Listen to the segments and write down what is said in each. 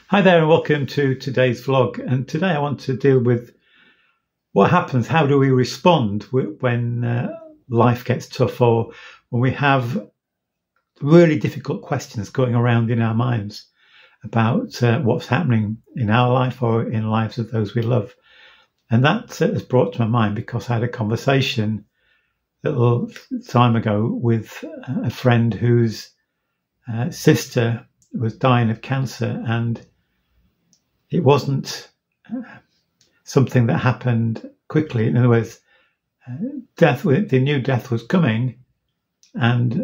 Hi there and welcome to today's vlog. And today I want to deal with what happens, how do we respond when life gets tough, or when we have really difficult questions going around in our minds about what's happening in our life or in the lives of those we love. And that has brought to my mind because I had a conversation a little time ago with a friend whose sister was dying of cancer, and it wasn't something that happened quickly. In other words, they knew death was coming, and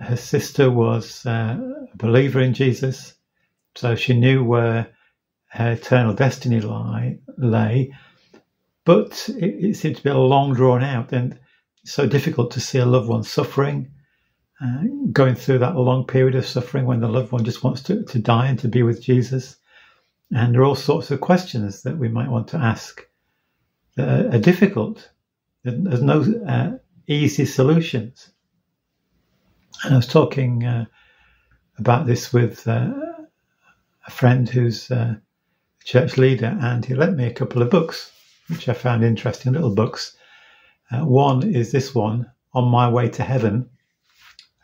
her sister was a believer in Jesus, so she knew where her eternal destiny lay. But it seemed to be a long drawn out, and so difficult to see a loved one suffering, going through that long period of suffering when the loved one just wants to die and to be with Jesus. And there are all sorts of questions that we might want to ask that are difficult. There's no easy solutions. And I was talking about this with a friend who's a church leader, and he lent me a couple of books, which I found interesting, little books. One is this one, On My Way to Heaven,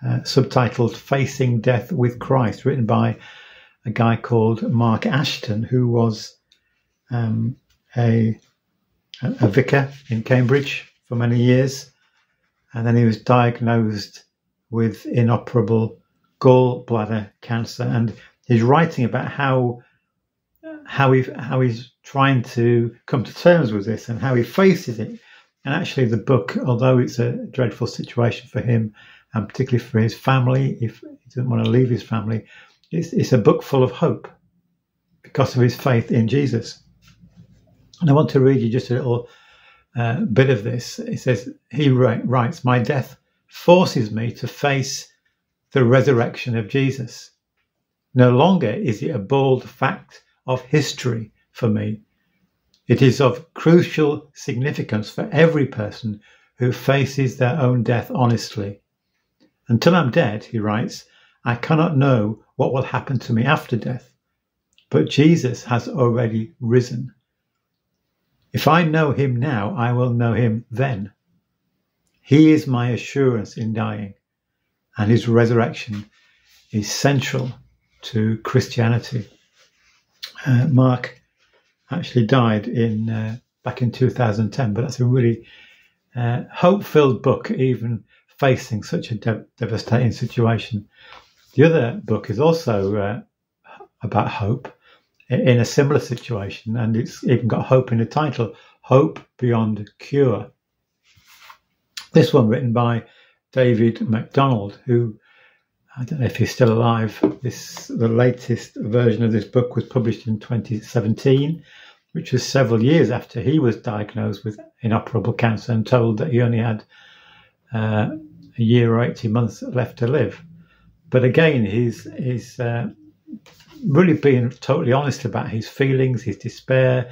subtitled Facing Death with Christ, written by a guy called Mark Ashton, who was a vicar in Cambridge for many years, and then he was diagnosed with inoperable gallbladder cancer. And he's writing about how he's trying to come to terms with this and how he faces it. And actually, the book, although it's a dreadful situation for him, and particularly for his family, if he doesn't want to leave his family, it's a book full of hope because of his faith in Jesus. And I want to read you just a little bit of this. It says, he writes, "My death forces me to face the resurrection of Jesus. No longer is it a bald fact of history for me. It is of crucial significance for every person who faces their own death honestly. Until I'm dead," he writes, "I cannot know what will happen to me after death, but Jesus has already risen. If I know him now, I will know him then. He is my assurance in dying, and his resurrection is central to Christianity." Mark actually died back in 2010, but that's a really hope-filled book, even facing such a devastating situation. The other book is also about hope in a similar situation, and it's even got hope in the title, Hope Beyond Cure. This one written by David MacDonald, who, I don't know if he's still alive. The latest version of this book was published in 2017, which was several years after he was diagnosed with inoperable cancer and told that he only had a year or 18 months left to live. But again, he's really being totally honest about his feelings, his despair,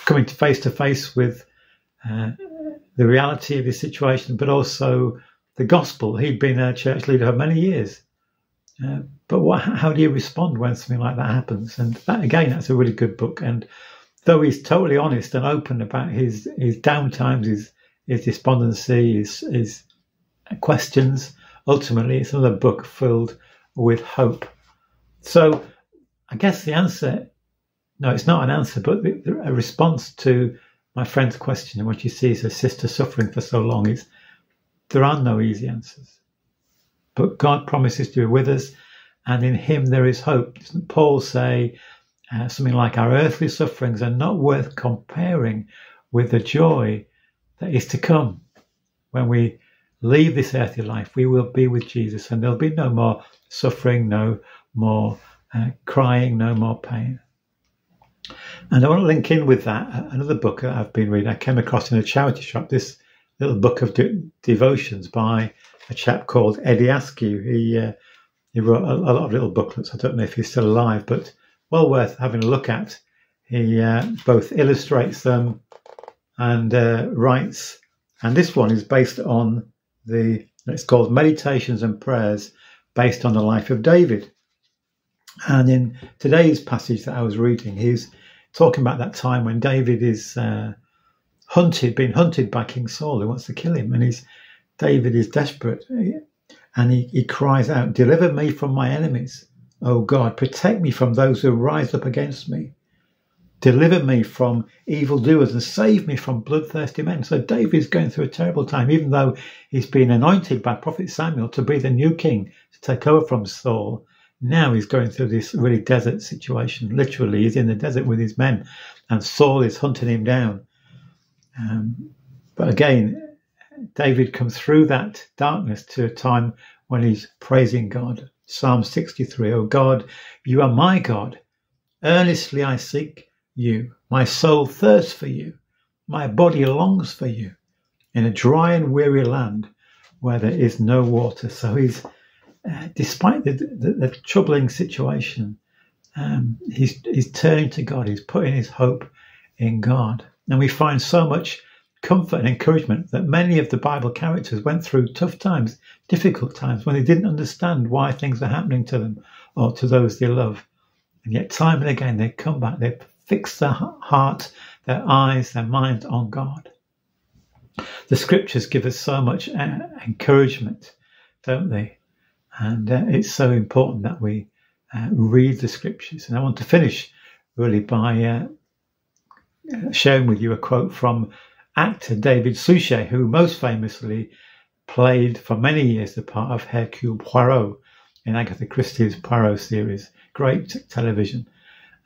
coming face to face with the reality of his situation, but also the gospel. He'd been a church leader for many years. But how do you respond when something like that happens? And that's a really good book. And though he's totally honest and open about his down times, his despondency, his questions, ultimately it's another book filled with hope. So I guess the answer, no, it's not an answer, but a response to my friend's question when she sees her sister suffering for so long is, there are no easy answers. But God promises to be with us, and in him there is hope. Doesn't Paul say something like, our earthly sufferings are not worth comparing with the joy that is to come? When we leave this earthly life, we will be with Jesus, and there'll be no more suffering, no more crying, no more pain. And I want to link in with that another book that I've been reading. I came across in a charity shop this little book of devotions by a chap called Eddie Askew. He wrote a lot of little booklets. I don't know if he's still alive, but well worth having a look at. He both illustrates them and writes. And this one is based on it's called Meditations and Prayers based on the life of David. And in today's passage that I was reading, he's talking about that time when David is being hunted by King Saul, who wants to kill him. And David is desperate. And he cries out, "Deliver me from my enemies. O God, protect me from those who rise up against me. Deliver me from evildoers and save me from bloodthirsty men." So David's going through a terrible time, even though he's been anointed by Prophet Samuel to be the new king, to take over from Saul. Now he's going through this really desert situation. Literally, he's in the desert with his men, and Saul is hunting him down. But again, David comes through that darkness to a time when he's praising God. Psalm 63, "O God, you are my God. Earnestly I seek you. My soul thirsts for you. My body longs for you in a dry and weary land where there is no water." So he's, despite the troubling situation, he's turning to God. He's putting his hope in God. And we find so much comfort and encouragement that many of the Bible characters went through tough times, difficult times, when they didn't understand why things are happening to them or to those they love. And yet time and again they come back, they fix their heart, their eyes, their mind on God. The scriptures give us so much encouragement, don't they? And it's so important that we read the scriptures. And I want to finish really by sharing with you a quote from actor David Suchet, who most famously played for many years the part of Hercule Poirot in Agatha Christie's Poirot series. Great television.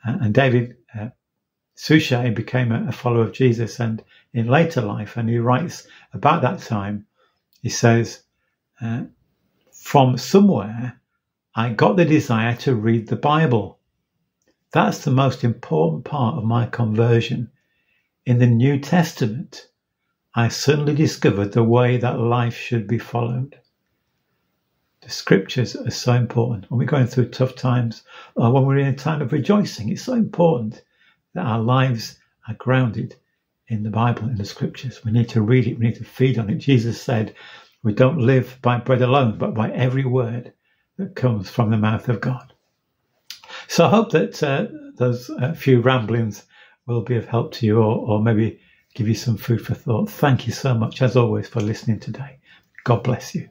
And David Suchet became a follower of Jesus and in later life, and he writes about that time. He says, "From somewhere, I got the desire to read the Bible. That's the most important part of my conversion. In the New Testament, I suddenly discovered the way that life should be followed." The scriptures are so important. When we're going through tough times or when we're in a time of rejoicing, it's so important that our lives are grounded in the Bible, in the scriptures. We need to read it. We need to feed on it. Jesus said, we don't live by bread alone, but by every word that comes from the mouth of God. So I hope that those few ramblings will be of help to you or maybe give you some food for thought. Thank you so much, as always, for listening today. God bless you.